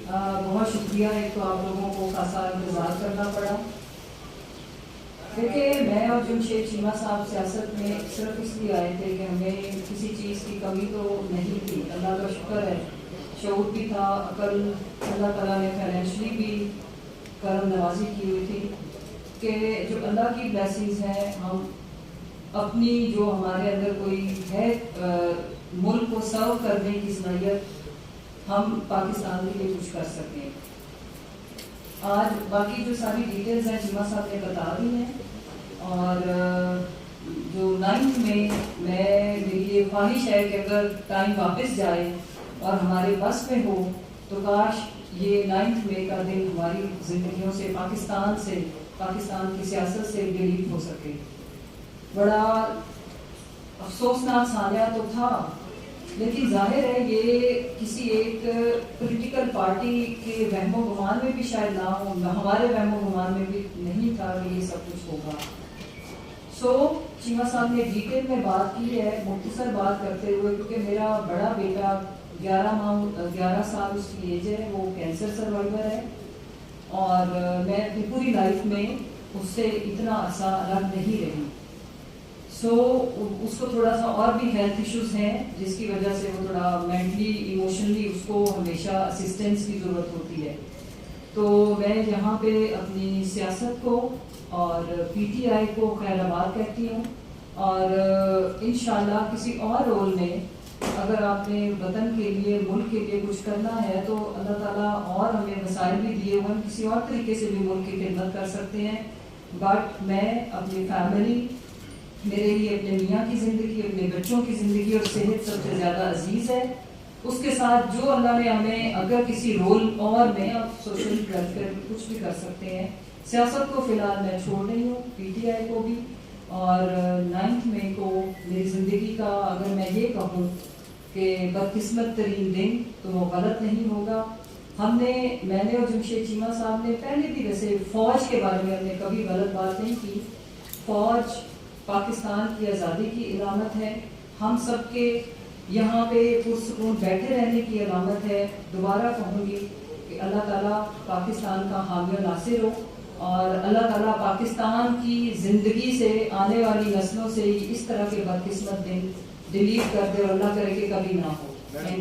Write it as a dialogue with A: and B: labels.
A: بہت شکریہ. ایک تو آپ لوگوں کو خاصا انتظار کرنا پڑا. دیکھیے میں اور جمشید چیمہ صاحب سیاست میں صرف اس لیے آئے تھے کہ ہمیں کسی چیز کی کمی تو نہیں تھی. اللہ کا شکر ہے شعور بھی تھا, عقل, اللہ تعالیٰ نے فائنینشلی بھی کرم نوازی کی ہوئی تھی کہ جو اللہ کی بلیسنگز ہیں ہم اپنی جو ہمارے اندر کوئی ہے ملک کو سرو کرنے کی صلاحیت ہم پاکستان کے لیے کچھ کر سکیں. آج باقی جو ساری ڈیٹیلز ہیں چیمہ صاحب نے بتا دی ہیں, اور جو 9 میں میری یہ خواہش ہے کہ اگر ٹائم واپس جائے اور ہمارے بس میں ہو تو کاش یہ 9 مئی کا دن ہماری زندگیوں سے پاکستان کی سیاست سے ڈیلیٹ ہو سکے. بڑا افسوسناک سانحہ تو تھا, لیکن ظاہر ہے یہ کسی ایک پولیٹیکل پارٹی کے وہم و گمان میں بھی شاید نہ ہو, ہمارے وہم و گمان میں بھی نہیں تھا کہ یہ سب کچھ ہوگا. چیمہ صاحب نے ڈیٹیل میں بات کی ہے, مختصر بات کرتے ہوئے, کیونکہ میرا بڑا بیٹا 11 سال اس کی ایج ہے, وہ کینسر سروائیور ہے, اور میں اپنی پوری لائف میں اس سے اتنا عرصہ الگ نہیں رہی. اس کو تھوڑا سا اور بھی ہیلتھ ایشوز ہیں جس کی وجہ سے وہ تھوڑا مینٹلی ایموشنلی اس کو ہمیشہ اسسٹنس کی ضرورت ہوتی ہے. تو میں یہاں پہ اپنی سیاست کو اور پی ٹی آئی کو خیر آباد کہتی ہوں, اور انشاءاللہ کسی اور رول میں اگر آپ نے وطن کے لیے ملک کے لیے کچھ کرنا ہے تو اللہ تعالیٰ اور ہمیں وسائل بھی دیے ہوئے, کسی اور طریقے سے بھی ملک کی خدمت کر سکتے ہیں. بٹ میں اپنی فیملی, میرے لیے اپنے میاں کی زندگی, اپنے بچوں کی زندگی اور صحت سب سے زیادہ عزیز ہے. اس کے ساتھ جو اللہ نے ہمیں اگر کسی رول اور میں آپ سوشل ویلفیئر میں کچھ بھی کر سکتے ہیں. سیاست کو فی الحال میں چھوڑ رہی ہوں, پی ٹی آئی کو بھی, اور 9 مئی کو میری زندگی کا اگر میں یہ کہوں کہ بدقسمت ترین دن تو وہ غلط نہیں ہوگا. میں نے اور جمشید چیمہ صاحب نے پہلے بھی ویسے فوج کے بارے میں ہم نے کبھی غلط بات نہیں کی. فوج پاکستان کی آزادی کی علامت ہے, ہم سب کے یہاں پہ پرسکون بیٹھے رہنے کی علامت ہے. دوبارہ کہوں گی کہ اللہ تعالیٰ پاکستان کا حامی و ناصر ہو, اور اللہ تعالیٰ پاکستان کی زندگی سے آنے والی نسلوں سے اس طرح کے بدقسمت دن ڈیلیٹ کر دے, اور اللہ کرے کہ کبھی نہ ہو.